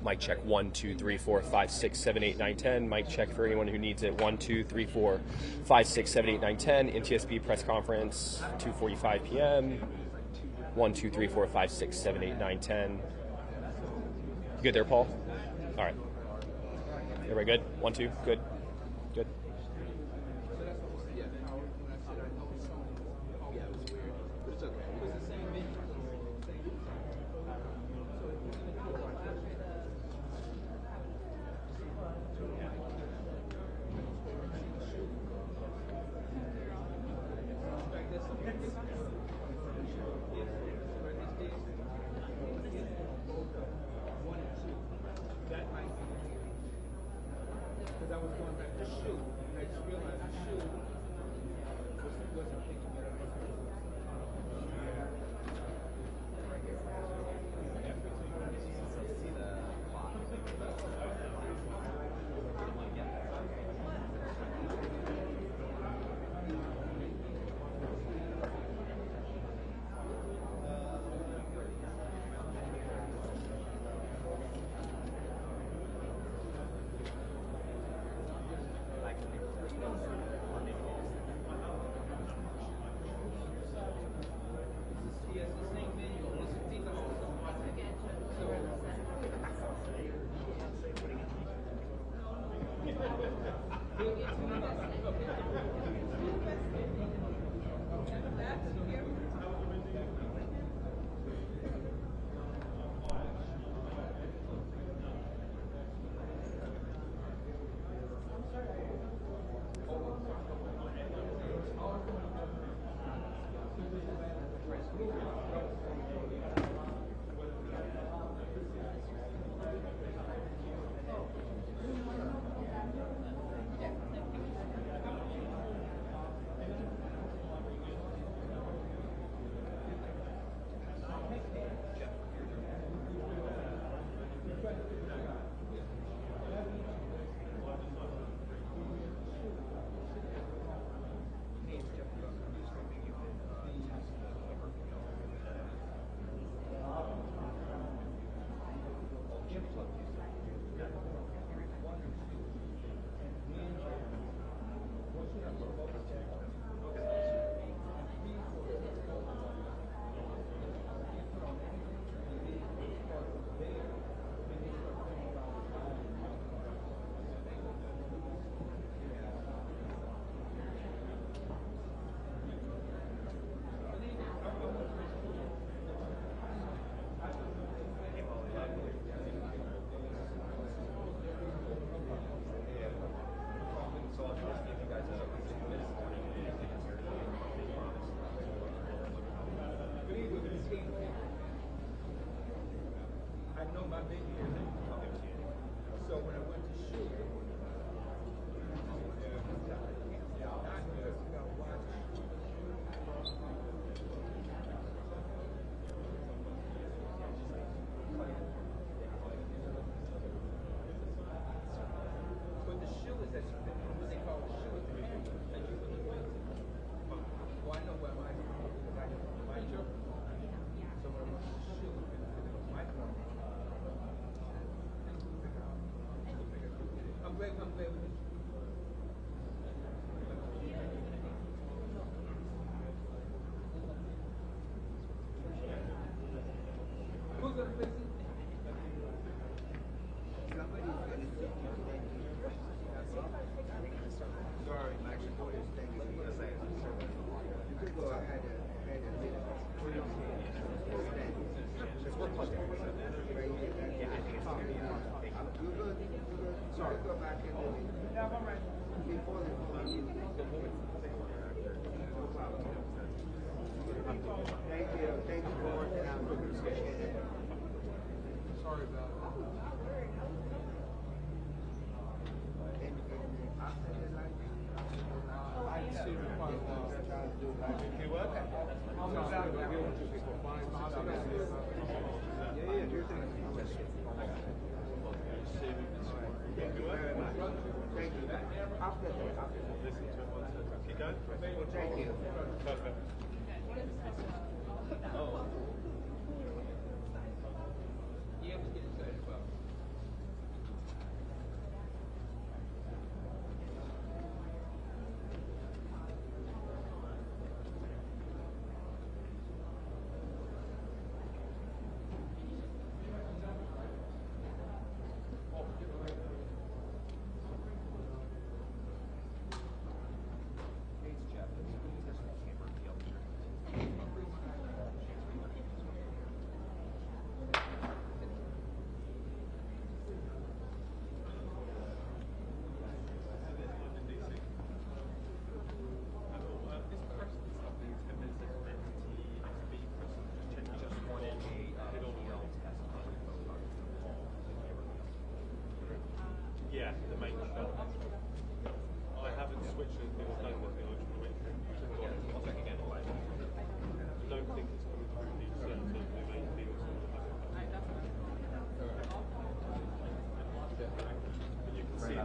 Mic check 1, 2, 3, 4, 5, 6, 7, 8, 9, 10. Mic check for anyone who needs it. 1, 2, 3, 4, 5, 6, 7, 8, 9, 10. NTSB press conference 2:45 p.m. 1, 2, 3, 4, 5, 6, 7, 8, 9, 10. You good there, Paul? All right. Everybody good? 1, 2. Good. Good. That was going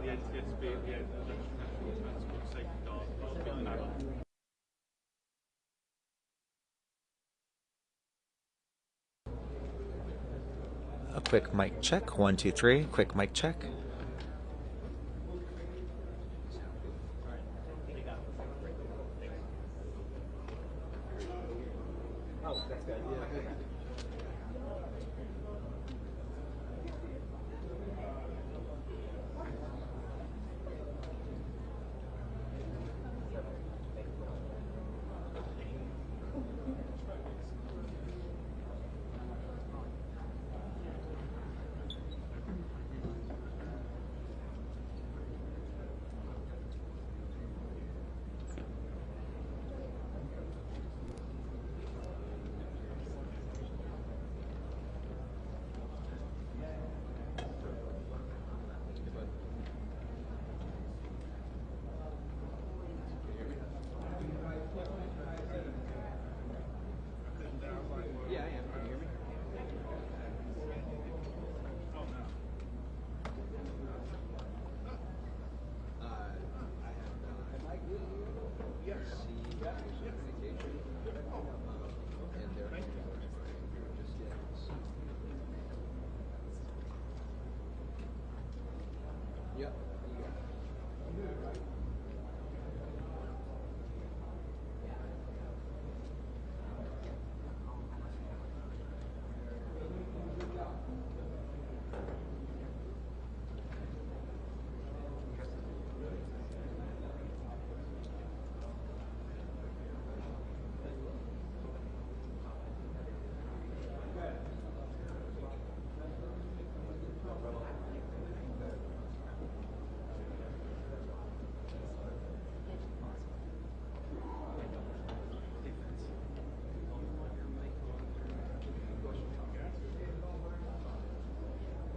the NTSB at the end of the National Transport Safety Guard. A quick mic check. 1, 2, 3. Quick mic check. Oh, that's good. Yeah.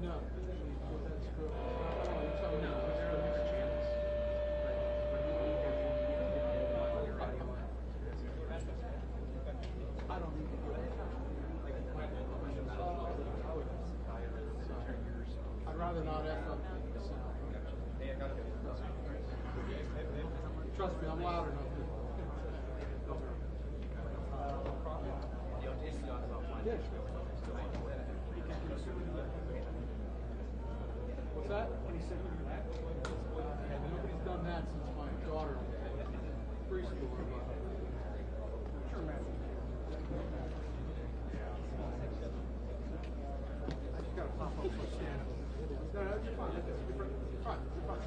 No, that's true. Oh, you're telling me different channels. I don't need to do it. I'd rather not F up the sound. Trust me, I'm loud enough. Yeah. What's that? Nobody's done that since my daughter preschool. Sure, man. I just gotta pop up my stand. No, you're fine. You're fine. You're fine.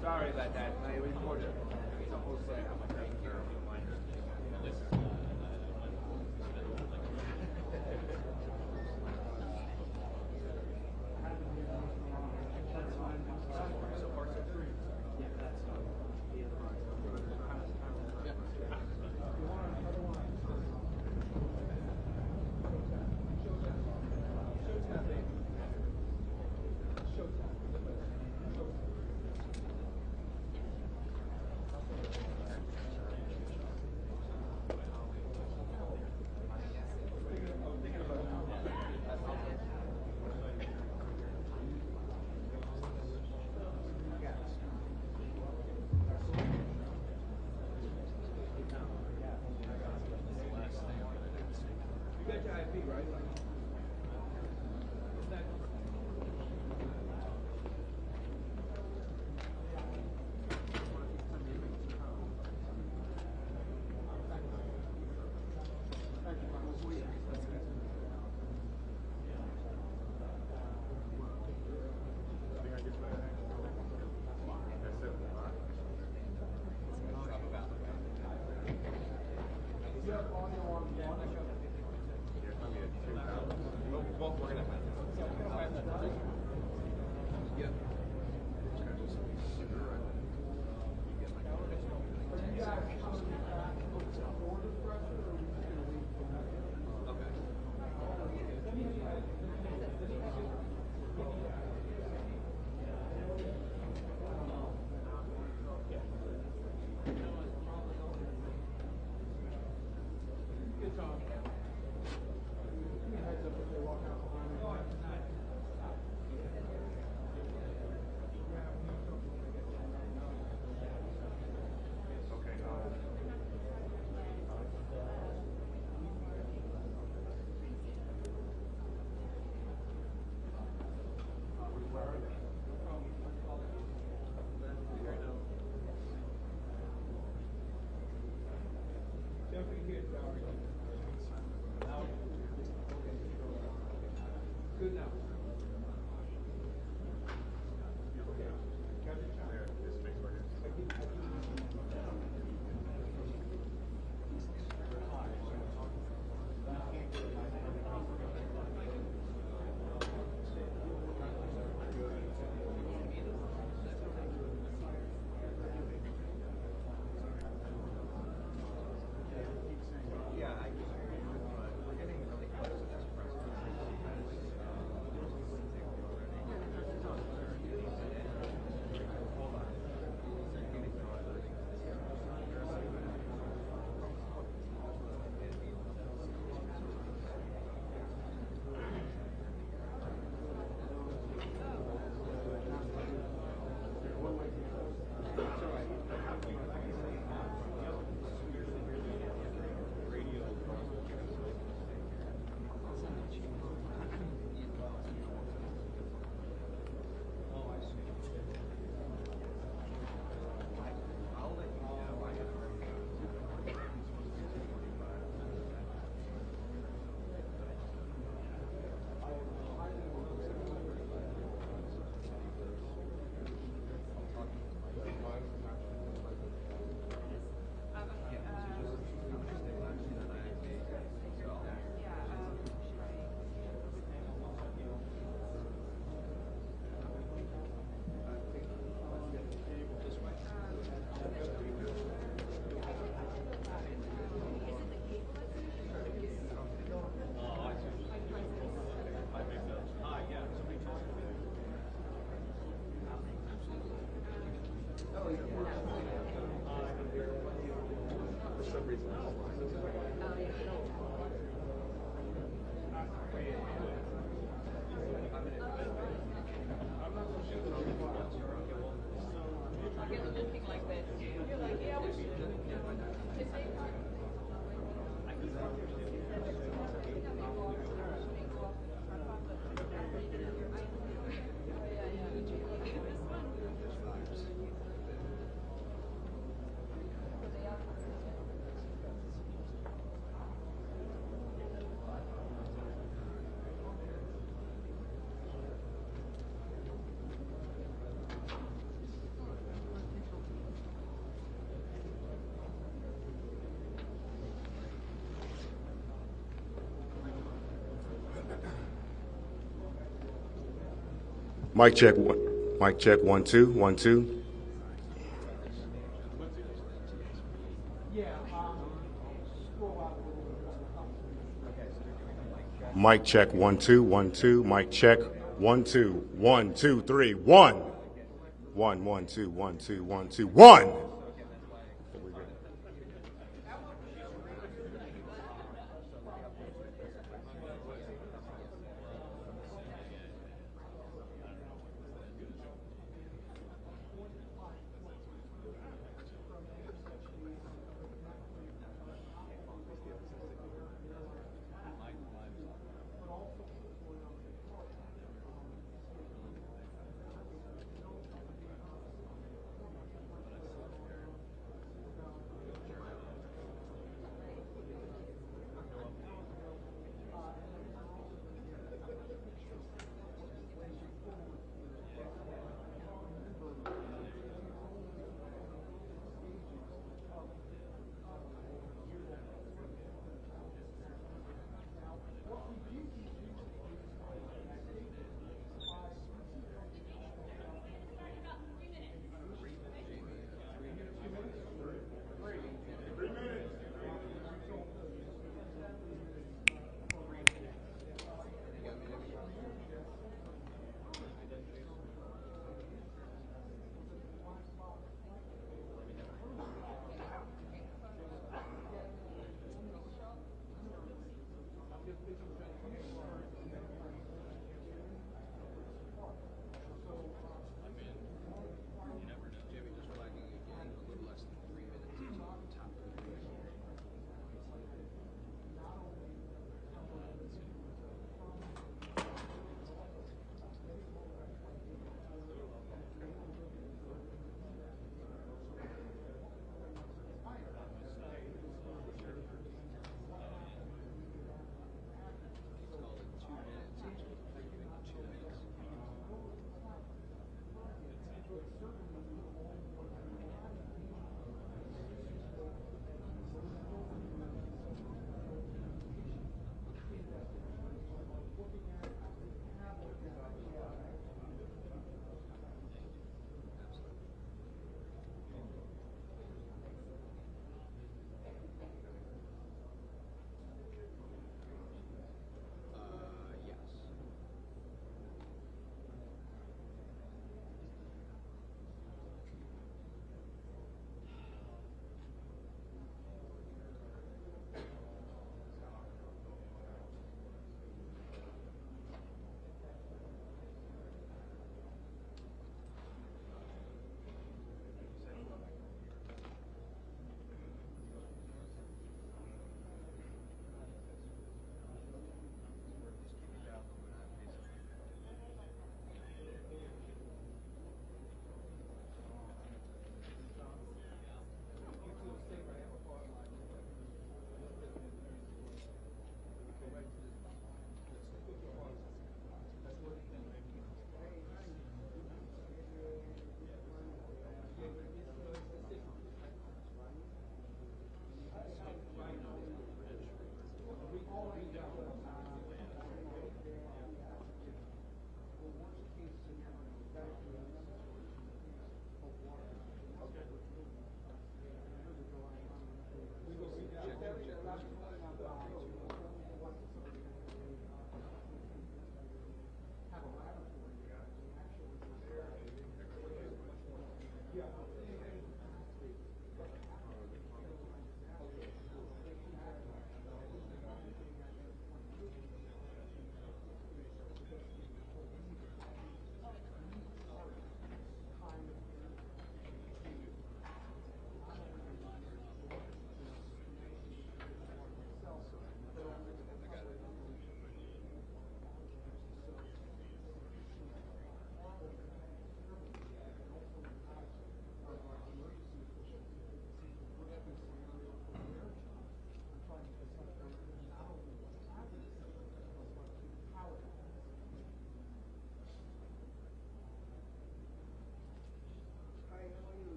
Sorry about that. I recorded the whole set. Mic check one. Mic check 1 2 1 2. Mic check 1 2 1 2. Mic check 1 2 1 2 3 1 1 1 2 1 2 1 2 1.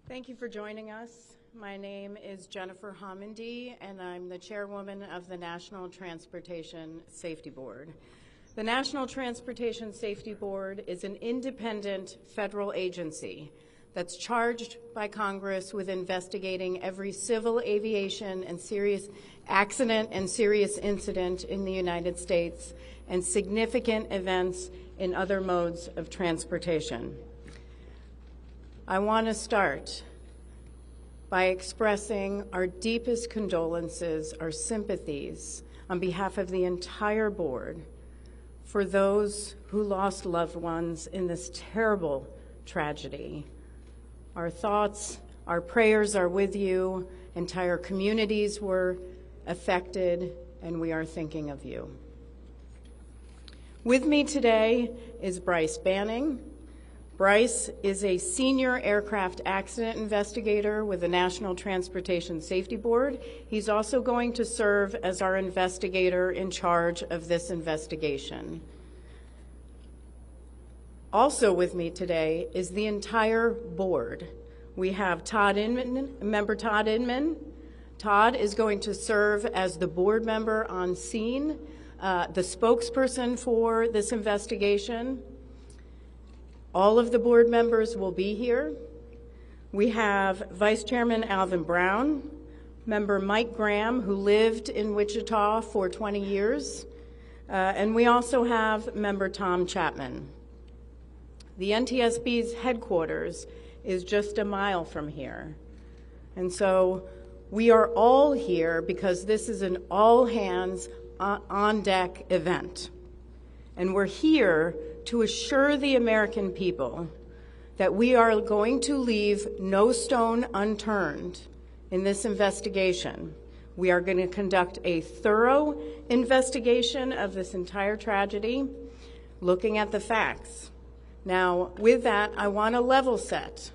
Thank you for joining us. My name is Jennifer Homendy, and I'm the chairwoman of the National Transportation Safety Board. The National Transportation Safety Board is an independent federal agency that's charged by Congress with investigating every civil aviation and serious accident and serious incident in the United States and significant events in other modes of transportation. I want to start by expressing our deepest condolences, our sympathies on behalf of the entire board for those who lost loved ones in this terrible tragedy. Our thoughts, our prayers are with you. Entire communities were affected, and we are thinking of you. With me today is Bryce Banning. Bryce is a senior aircraft accident investigator with the National Transportation Safety Board. He's also going to serve as our investigator in charge of this investigation. Also with me today is the entire board. We have Todd Inman, member Todd Inman. Todd is going to serve as the board member on scene, the spokesperson for this investigation. All of the board members will be here. We have Vice Chairman Alvin Brown, member Mike Graham, who lived in Wichita for 20 years, and we also have member Tom Chapman. The NTSB's headquarters is just a mile from here. And so we are all here because this is an all-hands on-deck event. And we're here to assure the American people that we are going to leave no stone unturned in this investigation. We are going to conduct a thorough investigation of this entire tragedy, looking at the facts. Now, with that, I want to level set.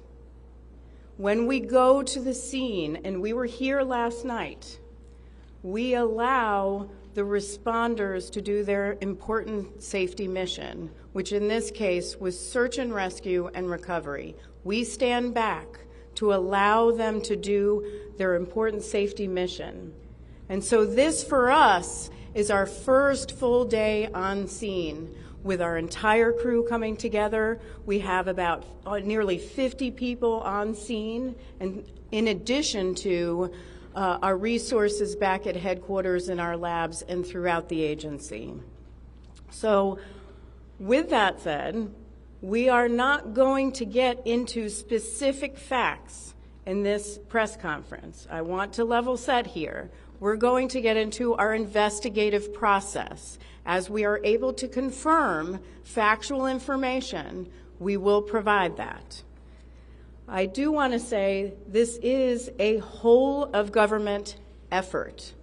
When we go to the scene, and we were here last night, we allow the responders to do their important safety mission, which in this case was search and rescue and recovery. We stand back to allow them to do their important safety mission. And so this, for us, is our first full day on scene with our entire crew coming together. We have about nearly 50 people on scene, and in addition to our resources back at headquarters in our labs and throughout the agency. So with that said, we are not going to get into specific facts in this press conference. I want to level set here. We're going to get into our investigative process. As we are able to confirm factual information, we will provide that. I do want to say this is a whole of government effort.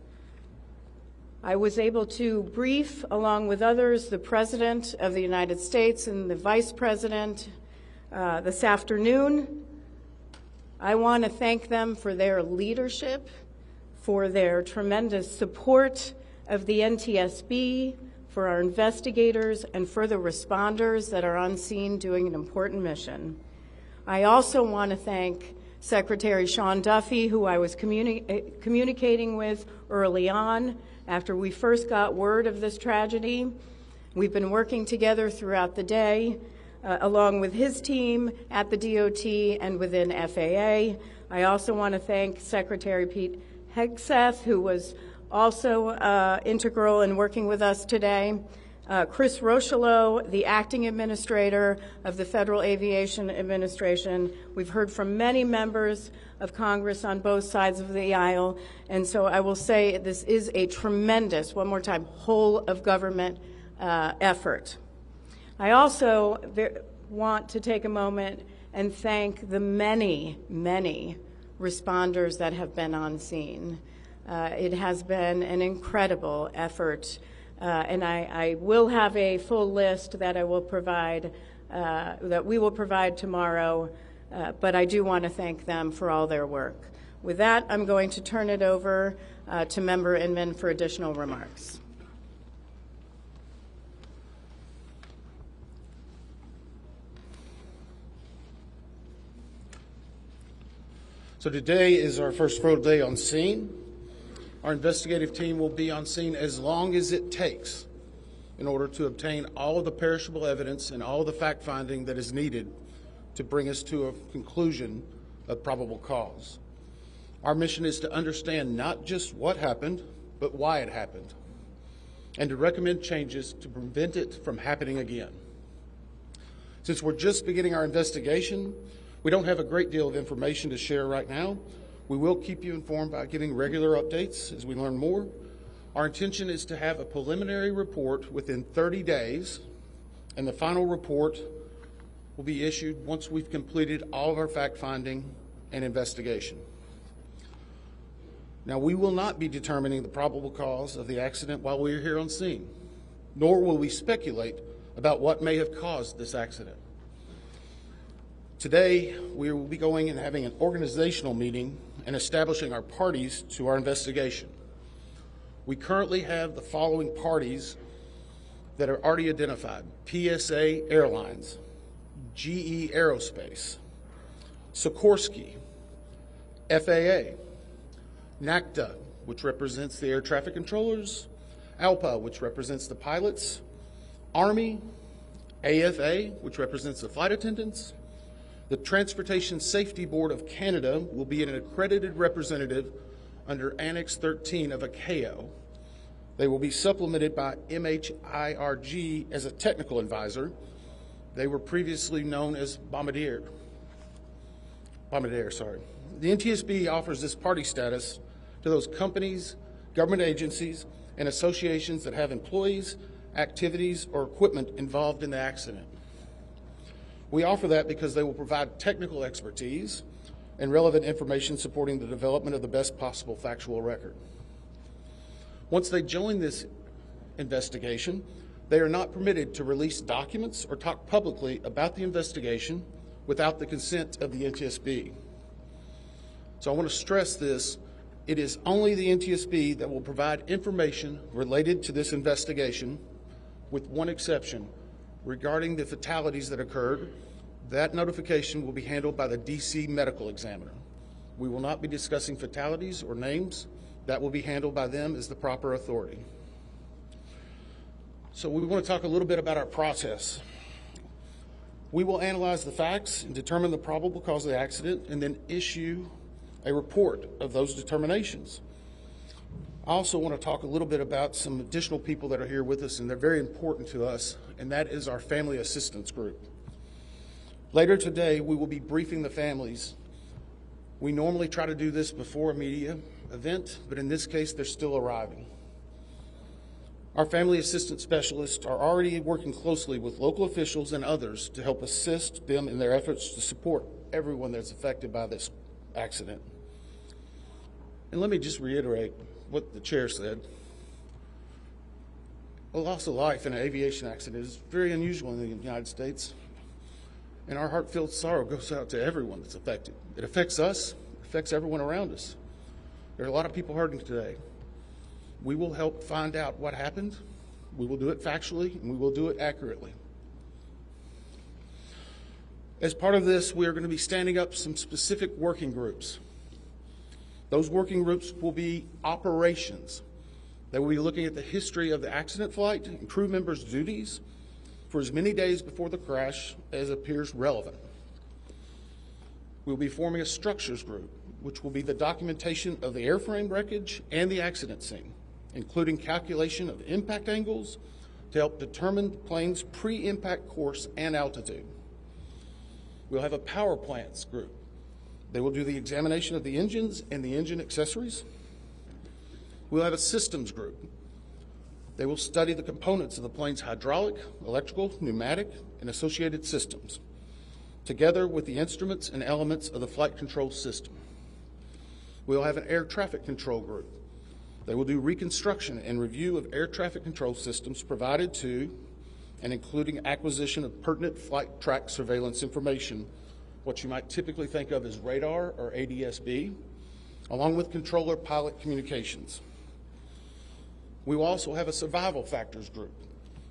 I was able to brief, along with others, the President of the United States and the Vice President this afternoon. I want to thank them for their leadership, for their tremendous support of the NTSB, for our investigators, and for the responders that are on scene doing an important mission. I also want to thank Secretary Sean Duffy, who I was communicating with early on after we first got word of this tragedy. We've been working together throughout the day, along with his team at the DOT and within FAA. I also want to thank Secretary Pete Hegseth, who was also integral in working with us today. Chris Rocheleau, the acting administrator of the Federal Aviation Administration. We've heard from many members of Congress on both sides of the aisle, and so I will say this is a tremendous, one more time, whole of government effort. I also want to take a moment and thank the many, many responders that have been on scene. It has been an incredible effort. And I will have a full list that I will provide, that we will provide tomorrow, but I do want to thank them for all their work. With that, I'm going to turn it over to Member Inman for additional remarks. So today is our first full day on scene. Our investigative team will be on scene as long as it takes in order to obtain all of the perishable evidence and all of the fact-finding that is needed to bring us to a conclusion of probable cause. Our mission is to understand not just what happened, but why it happened, and to recommend changes to prevent it from happening again. Since we're just beginning our investigation, we don't have a great deal of information to share right now. We will keep you informed by giving regular updates as we learn more. Our intention is to have a preliminary report within 30 days, and the final report will be issued once we've completed all of our fact-finding and investigation. Now, we will not be determining the probable cause of the accident while we are here on scene, nor will we speculate about what may have caused this accident. Today, we will be going and having an organizational meeting and establishing our parties to our investigation. We currently have the following parties that are already identified: PSA Airlines, GE Aerospace, Sikorsky, FAA, NACTA, which represents the air traffic controllers, ALPA, which represents the pilots, Army, AFA, which represents the flight attendants. The Transportation Safety Board of Canada will be an accredited representative under Annex 13 of ICAO. They will be supplemented by MHIRG as a technical advisor. They were previously known as Bombardier. The NTSB offers this party status to those companies, government agencies, and associations that have employees, activities, or equipment involved in the accident. We offer that because they will provide technical expertise and relevant information supporting the development of the best possible factual record. Once they join this investigation, they are not permitted to release documents or talk publicly about the investigation without the consent of the NTSB. So I want to stress this. It is only the NTSB that will provide information related to this investigation, with one exception. Regarding the fatalities that occurred, that notification will be handled by the DC medical examiner. We will not be discussing fatalities or names. That will be handled by them as the proper authority. So we want to talk a little bit about our process. We will analyze the facts and determine the probable cause of the accident, and then issue a report of those determinations. I also want to talk a little bit about some additional people that are here with us, and they're very important to us, and that is our family assistance group. Later today, we will be briefing the families. We normally try to do this before a media event, but in this case, they're still arriving. Our family assistance specialists are already working closely with local officials and others to help assist them in their efforts to support everyone that's affected by this accident. And let me just reiterate what the chair said. A loss of life in an aviation accident is very unusual in the United States, and our heartfelt sorrow goes out to everyone that's affected. It affects us, it affects everyone around us. There are a lot of people hurting today. We will help find out what happened. We will do it factually, and we will do it accurately. As part of this, we are going to be standing up some specific working groups. Those working groups will be operations. They will be looking at the history of the accident flight and crew members' duties for as many days before the crash as appears relevant. We'll be forming a structures group, which will be the documentation of the airframe wreckage and the accident scene, including calculation of impact angles to help determine the plane's pre-impact course and altitude. We'll have a power plants group. They will do the examination of the engines and the engine accessories. We'll have a systems group. They will study the components of the plane's hydraulic, electrical, pneumatic, and associated systems, together with the instruments and elements of the flight control system. We'll have an air traffic control group. They will do reconstruction and review of air traffic control systems provided to and including acquisition of pertinent flight track surveillance information, what you might typically think of as radar or ADSB, along with controller pilot communications. We will also have a survival factors group.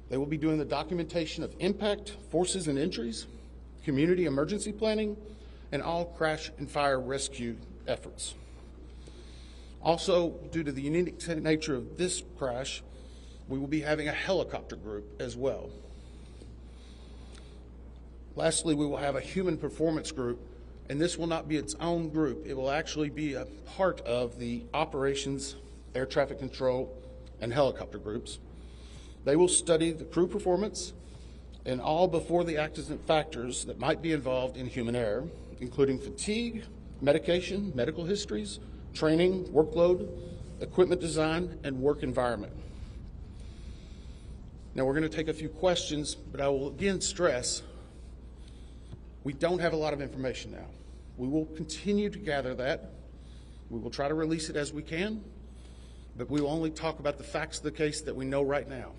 They will be doing the documentation of impact, forces and injuries, community emergency planning, and all crash and fire rescue efforts. Also, due to the unique nature of this crash, we will be having a helicopter group as well. Lastly, we will have a human performance group, and this will not be its own group. It will actually be a part of the operations, air traffic control, and helicopter groups. They will study the crew performance and all before the accident factors that might be involved in human error, including fatigue, medication, medical histories, training, workload, equipment design, and work environment. Now we're going to take a few questions, but I will again stress we don't have a lot of information now. We will continue to gather that. We will try to release it as we can, but we will only talk about the facts of the case that we know right now.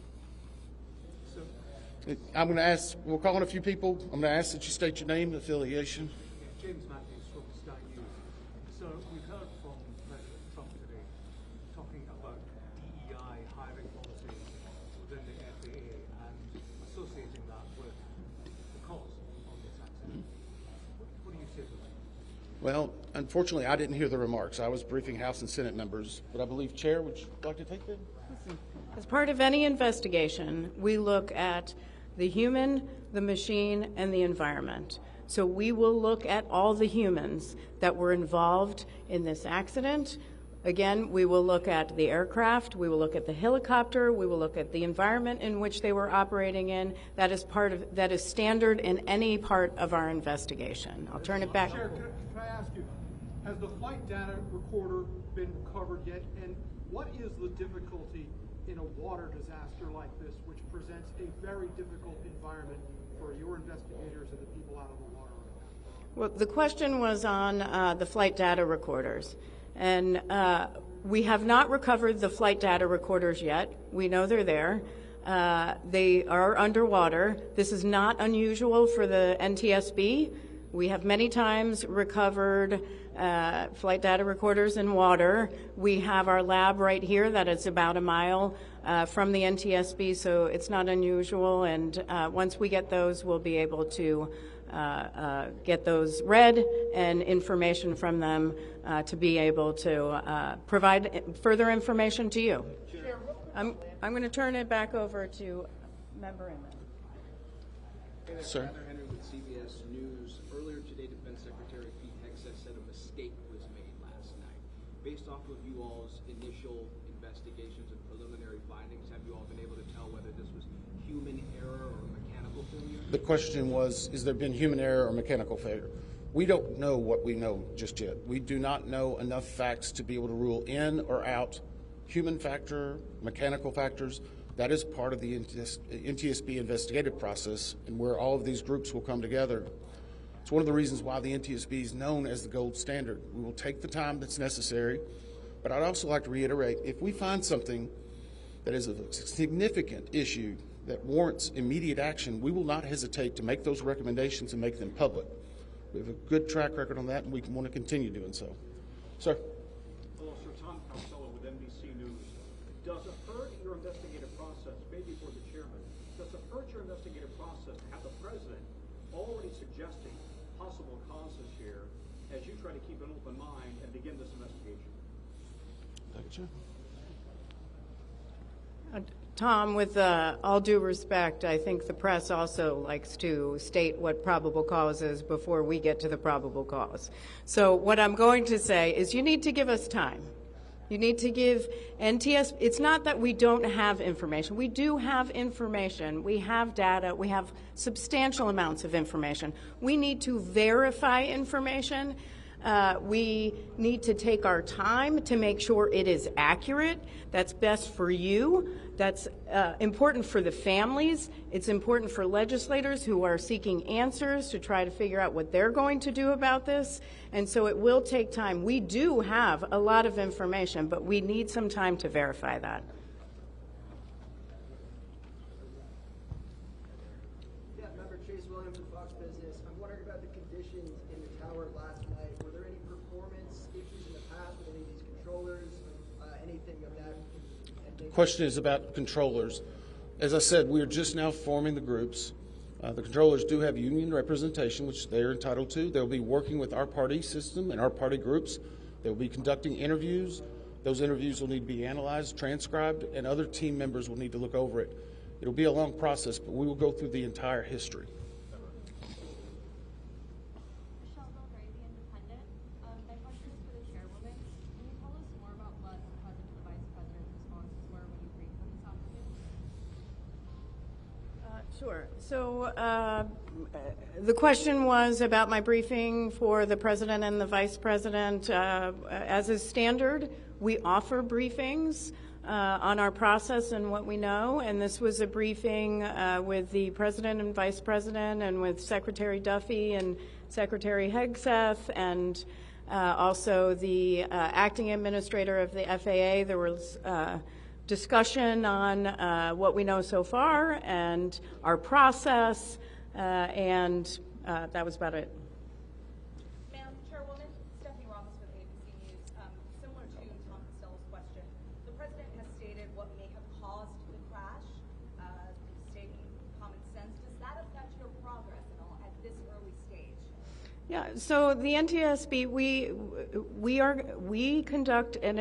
I'm going to ask, we'll call on a few people. I'm going to ask that you state your name and affiliation. James Matthews from Sky News. So we've heard from President Trump today talking about DEI hiring policies within the FAA and associating that with the cause of this accident. What do you say to that? Well, unfortunately, I didn't hear the remarks. I was briefing House and Senate members, but I believe, Chair, would you like to take that? As part of any investigation, we look at the human, the machine, and the environment. So we will look at all the humans that were involved in this accident. Again, we will look at the aircraft, we will look at the helicopter, we will look at the environment in which they were operating in. That is standard in any part of our investigation. I'll turn it back. Chair, can I ask you, has the flight data recorder been recovered yet? And what is the difficulty in a water disaster like this, which presents a very difficult environment for your investigators and the people out on the water? Well, the question was on the flight data recorders. And we have not recovered the flight data recorders yet. We know they're there. They are underwater. This is not unusual for the NTSB. We have many times recovered flight data recorders in water. We have our lab right here that is about a mile from the NTSB, so it's not unusual. And once we get those, we'll be able to get those read and information from them to be able to provide further information to you. I'm going to turn it back over to Member Inman. Sir. With CBS News, earlier today, Defense Secretary Pete Hegseth said a mistake was made last night. Based off of you all's initial investigations and preliminary findings, have you all been able to tell whether this was human error or mechanical failure? The question was, has there been human error or mechanical failure? We don't know what we know just yet. We do not know enough facts to be able to rule in or out human factor, mechanical factors. That is part of the NTSB investigative process and where all of these groups will come together. It's one of the reasons why the NTSB is known as the gold standard. We will take the time that's necessary, but I'd also like to reiterate, if we find something that is a significant issue that warrants immediate action, we will not hesitate to make those recommendations and make them public. We have a good track record on that, and we want to continue doing so. Sir. Hello, Sir. Tom Costello with NBC News. Does it hurt your investigative process, maybe for the chairman, does it hurt your investigative process to have the president already suggesting possible causes here as you try to keep an open mind and begin this investigation? Thank you, Chair. Tom, with all due respect, I think the press also likes to state what probable cause is before we get to the probable cause. So what I'm going to say is you need to give us time. You need to give NTSB, it's not that we don't have information. We do have information. We have data. We have substantial amounts of information. We need to verify information. We need to take our time to make sure it is accurate. That's best for you. That's important for the families. It's important for legislators who are seeking answers to try to figure out what they're going to do about this. And so it will take time. We do have a lot of information, but we need some time to verify that. Yeah, member Chase Williams from Fox Business. I'm wondering about the conditions in the tower last night. Were there any performance issues in the past with any of these controllers, anything of that? The question is about controllers. As I said, we are just now forming the groups. The controllers do have union representation, which they're entitled to. They'll be working with our party system and our party groups. They'll be conducting interviews. Those interviews will need to be analyzed, transcribed, and other team members will need to look over it. It'll be a long process, but we will go through the entire history. Sure. So the question was about my briefing for the president and the vice president. As is standard, we offer briefings on our process and what we know, and this was a briefing with the president and vice president and with Secretary Duffy and Secretary Hegseth and also the acting administrator of the FAA. There was discussion on what we know so far and our process, and that was about it. Madam Chairwoman, Stephanie Ramos with ABC News. Similar to Tom Costello's question, the President has stated what may have caused the crash, stating common sense. Does that affect your progress at all at this early stage? Yeah, so the NTSB, we conduct an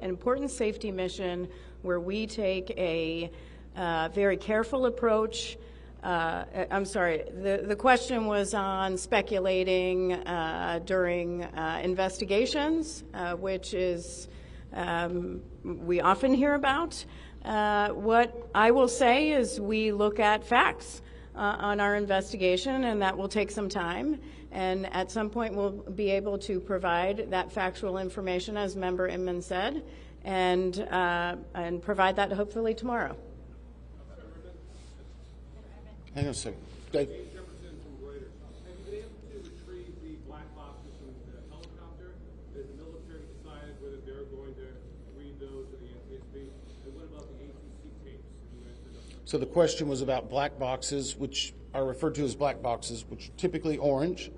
important safety mission where we take a very careful approach. I'm sorry, the question was on speculating during investigations, which is we often hear about. What I will say is we look at facts on our investigation, and that will take some time. And at some point, we'll be able to provide that factual information, as Member Inman said, and provide that hopefully tomorrow. Hang on a second. Dave. Jefferson from Reuters. Have you been able to retrieve the black boxes from the helicopter? Has the military decided whether they're going to read those to the NTSB? And what about the ATC tapes? So the question was about black boxes, which are referred to as black boxes, which are typically orange.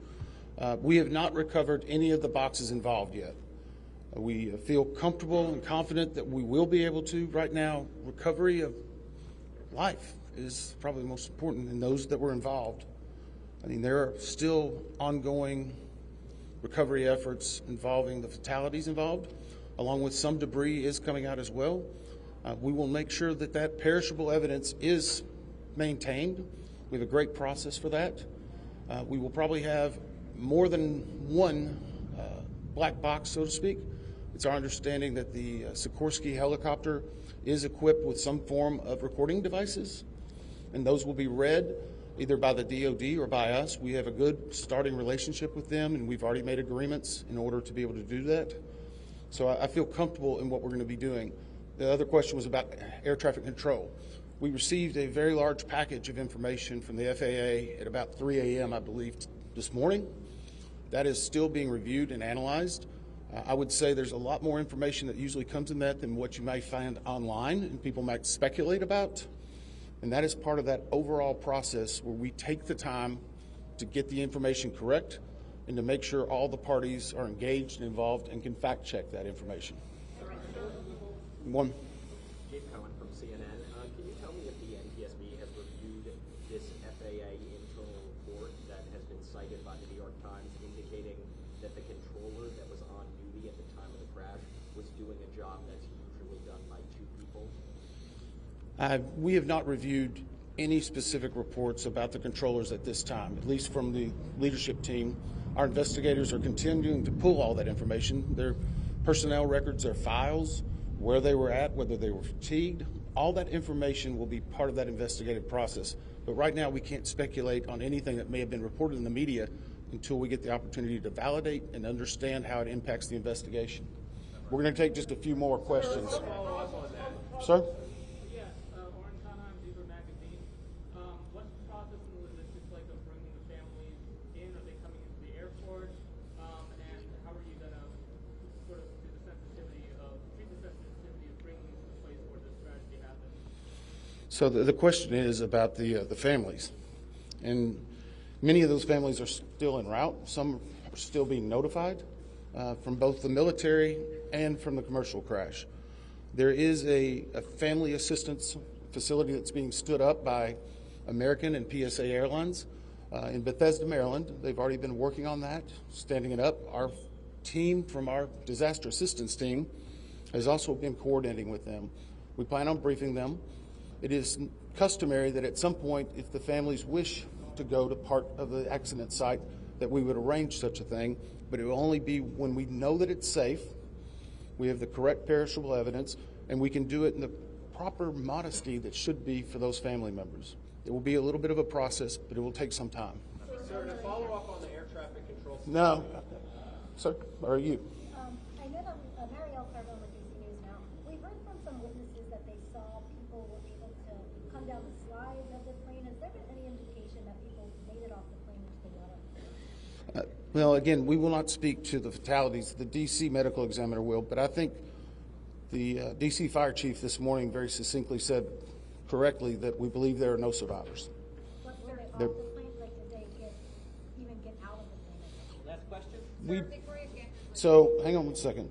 We have not recovered any of the boxes involved yet. We feel comfortable and confident that we will be able to. Right now, recovery of life is probably the most important in those that were involved. I mean, there are still ongoing recovery efforts involving the fatalities involved, along with some debris is coming out as well. We will make sure that that perishable evidence is maintained. We have a great process for that. We will probably have more than one black box, so to speak. It's our understanding that the Sikorsky helicopter is equipped with some form of recording devices, and those will be read either by the DoD or by us. We have a good starting relationship with them, and we've already made agreements in order to be able to do that. So I feel comfortable in what we're going to be doing. The other question was about air traffic control. We received a very large package of information from the FAA at about 3 a.m., I believe, this morning. That is still being reviewed and analyzed. I would say there's a lot more information that usually comes in that than what you may find online and people might speculate about. And that is part of that overall process where we take the time to get the information correct and to make sure all the parties are engaged and involved and can fact check that information. One. From CNN. Can you tell me if the NTSB has reviewed this FAA internal report that has been cited by the New York Times indicating that the controller that was on duty at the time of the crash was doing a job that's usually done by two people? We have not reviewed any specific reports about the controllers at this time, at least from the leadership team. Our investigators are continuing to pull all that information. Their personnel records, their files, where they were at, whether they were fatigued, all that information will be part of that investigative process. But right now we can't speculate on anything that may have been reported in the media until we get the opportunity to validate and understand how it impacts the investigation. We're going to take just a few more questions. Sir? What's the process and logistics like of bringing the families in? Are they coming into the airport? And how are you going to sort of treat the sensitivity of bringing them to the place where this tragedy happened? So the question is about the families. And many of those families are still en route. Some are still being notified from both the military and from the commercial crash. There is a family assistance facility that's being stood up by American and PSA Airlines in Bethesda, Maryland. They've already been working on that, standing it up. Our team from our disaster assistance team has also been coordinating with them. We plan on briefing them. It is customary that at some point, if the families wish to go to part of the accident site, that we would arrange such a thing, but it will only be when we know that it's safe, we have the correct perishable evidence, and we can do it in the proper modesty that should be for those family members. It will be a little bit of a process, but it will take some time. Sir, to follow up on the air traffic control system. No. Sir, or you? I know that Marielle Carbone with DC News now. We've heard from some witnesses that they saw people were able to come down the slide of the plane. Has there been any indication that people made it off the plane into the water? Well, again, we will not speak to the fatalities. The DC medical examiner will, but I think the DC fire chief this morning very succinctly said correctly that we believe there are no survivors. But were they off the plane? Like, did they even get out of the plane? Last question. So, hang on one second.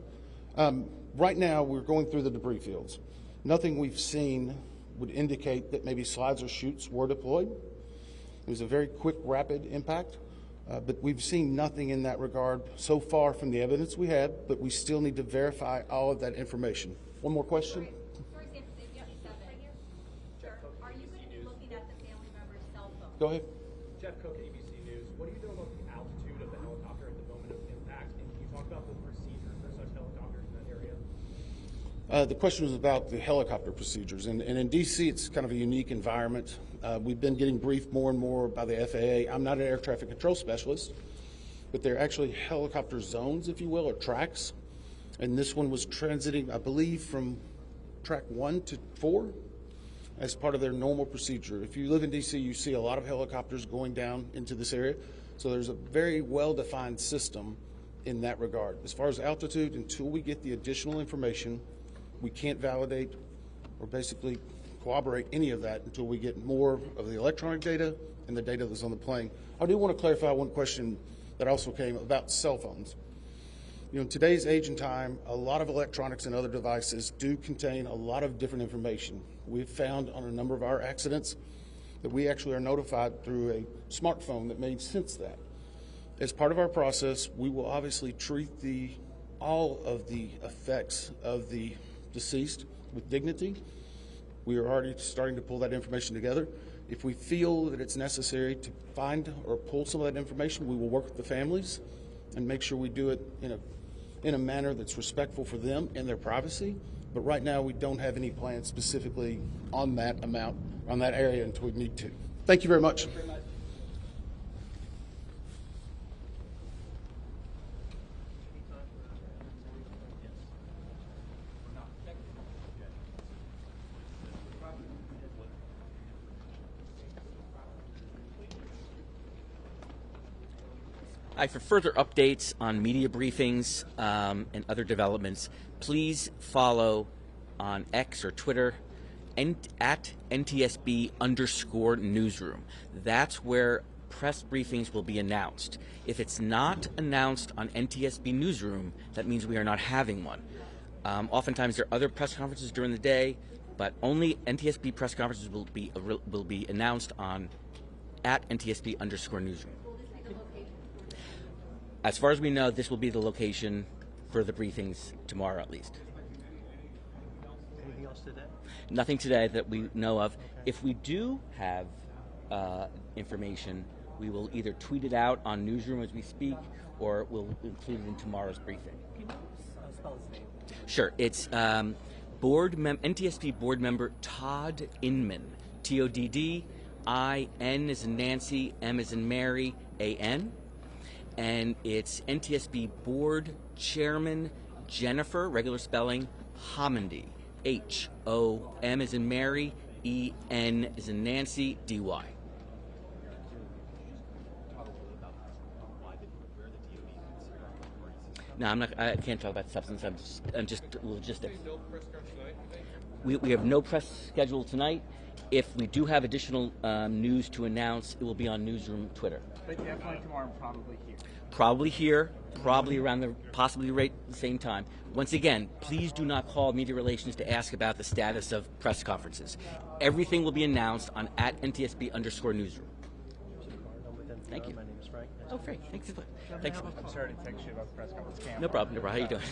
Right now, we're going through the debris fields. Nothing we've seen would indicate that maybe slides or chutes were deployed. It was a very quick, rapid impact, but we've seen nothing in that regard so far from the evidence we had, but we still need to verify all of that information. One more question? Are you going to be looking at the family member's cell phone? Go ahead. Jeff Cook, ABC News. What do you know about the altitude of the helicopter at the moment of impact? And can you talk about the procedure for such helicopters in that area? The question was about the helicopter procedures. And in D.C., it's kind of a unique environment. We've been getting briefed more and more by the FAA. I'm not an air traffic control specialist, but they're actually helicopter zones, if you will, or tracks. And this one was transiting, I believe, from track 1 to 4 as part of their normal procedure. If you live in D.C., you see a lot of helicopters going down into this area. So there's a very well-defined system in that regard. As far as altitude, until we get the additional information, we can't validate or basically corroborate any of that until we get more of the electronic data and the data that's on the plane. I do want to clarify one question that also came about cell phones. You know, in today's age and time, a lot of electronics and other devices do contain a lot of different information. We've found on a number of our accidents that we actually are notified through a smartphone that may sense that. As part of our process, we will obviously treat all of the effects of the deceased with dignity. We are already starting to pull that information together. If we feel that it's necessary to find or pull some of that information, we will work with the families and make sure we do it in a manner that's respectful for them and their privacy. But right now, we don't have any plans specifically on that amount, on that area until we need to. Thank you very much. Hi, for further updates on media briefings and other developments, please follow on X or Twitter at NTSB_newsroom. That's where press briefings will be announced. If it's not announced on NTSB Newsroom, that means we are not having one. Oftentimes there are other press conferences during the day, but only NTSB press conferences will be announced on at NTSB_newsroom. As far as we know, this will be the location for the briefings tomorrow, at least. Anything else today? Nothing today that we know of. If we do have information, we will either tweet it out on Newsroom as we speak, or we'll include it in tomorrow's briefing. Can you spell his name? Sure. It's NTSB board member Todd Inman. TODD, I-N as in Nancy, M as in Mary, A-N. And it's NTSB Board Chairman Jennifer, regular spelling, Homendy, H-O-M as in Mary, E-N as in Nancy, D-Y. No, I can't talk about substance. I'm just logistics. We have no press scheduled tonight. If we do have additional news to announce, it will be on Newsroom Twitter. But definitely tomorrow, probably here. Probably here, probably around the, possibly right at the same time. Once again, please do not call media relations to ask about the status of press conferences. Everything will be announced on @NTSB_newsroom. Thank you. My name is Frank. Oh, Frank. Thanks. Thanks. I'm sorry to text you about the press conference. No problem. No problem. How you doing?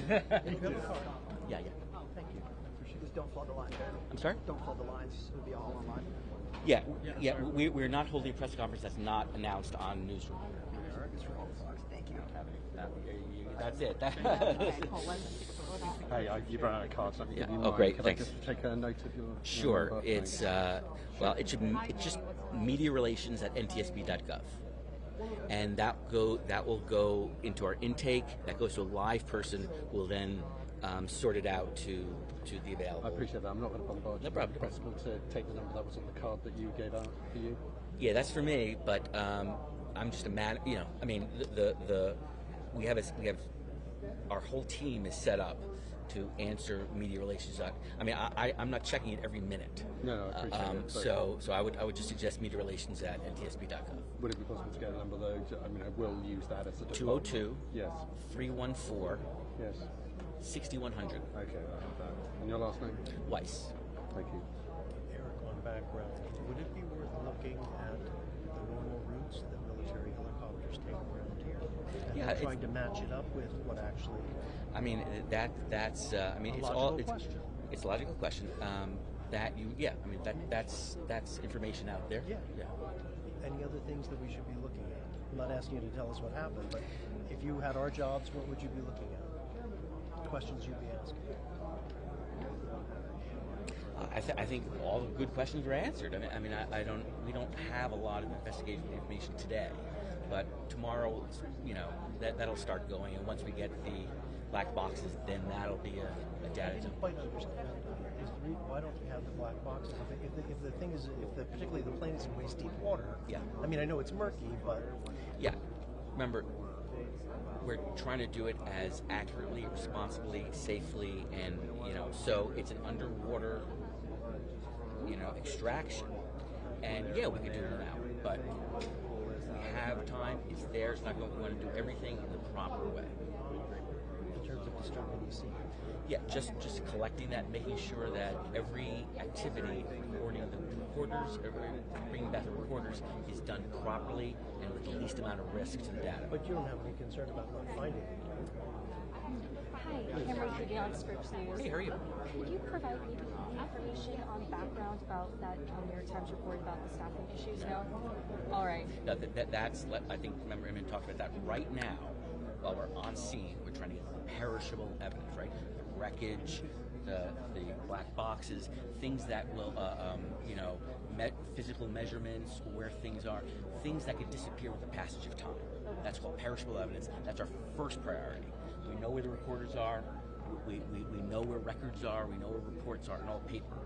Yeah, yeah. Oh, thank you. I appreciate it. Just don't flood the lines. I'm sorry? Don't flood the lines. It'll be all online. Yeah, yeah. We're not holding a press conference that's not announced on Newsroom. Thank you. That's it. Hey, you've run out of cards. Let me give you Oh, mine. great. Can Thanks. I just take a note of your Sure. number? It's well, it's just media relations at ntsb.gov, and that will go into our intake. That goes to a live person who will then sort it out to the available. I appreciate that. I'm not going to bombard you. No problem. Is it possible to take the number that was on the card that you gave out for you? Yeah, that's for me, but I'm just a man. You know, I mean, we have our whole team is set up to answer media relations. I mean, I'm not checking it every minute. No, I appreciate it. So I would just suggest media relations at ntsb.gov. Would it be possible to get a number though? I mean, I will use that as a 202. Yes. 314. Yes. 6100. Okay, I have that. And your last name? Weiss. Thank you. Eric, on background, would it be worth looking at the normal routes that military helicopters take around here? And Yeah, trying to match it up with what actually... I mean, that's I mean, it's a logical question. I mean, that's information out there. Yeah. Any other things that we should be looking at? I'm not asking you to tell us what happened, but if you had our jobs, what would you be looking at? Questions you'd be asking? I think all the good questions were answered. We don't have a lot of investigation information today, but tomorrow, you know, that'll start going, and once we get the black boxes, then that'll be a data. I didn't quite understand. Why don't you have the black boxes? If the thing is, particularly the plane is in waist deep water. Yeah. I mean, I know it's murky, but yeah. Remember, we're trying to do it as accurately, responsibly, safely, and so it's an underwater, extraction. And yeah, we can do it now, but we have time. It's there. It's not going. We want to do everything in the proper way. In terms of disturbing the sea. Yeah, just collecting that, making sure that every activity, according to the recorders, bringing back the recorders, is done properly and with the least amount of risk to the data. But you don't have any concern about not finding it. Hi, Cameron Keegan on Scripps News. Hey, how are you? Could you provide maybe information on background about that New York Times report about the staffing issues? No? All right. No, that's, I think, remember, Emin talked about that right now. While we're on scene, we're trying to get perishable evidence, right? The wreckage, the black boxes, things that will, physical measurements, where things are, things that could disappear with the passage of time. That's called perishable evidence. That's our first priority. We know where the recorders are. We know where records are. We know where reports are, and all paper.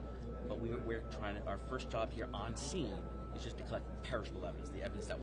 But we're trying to. Our first job here on scene is just to collect perishable evidence, the evidence that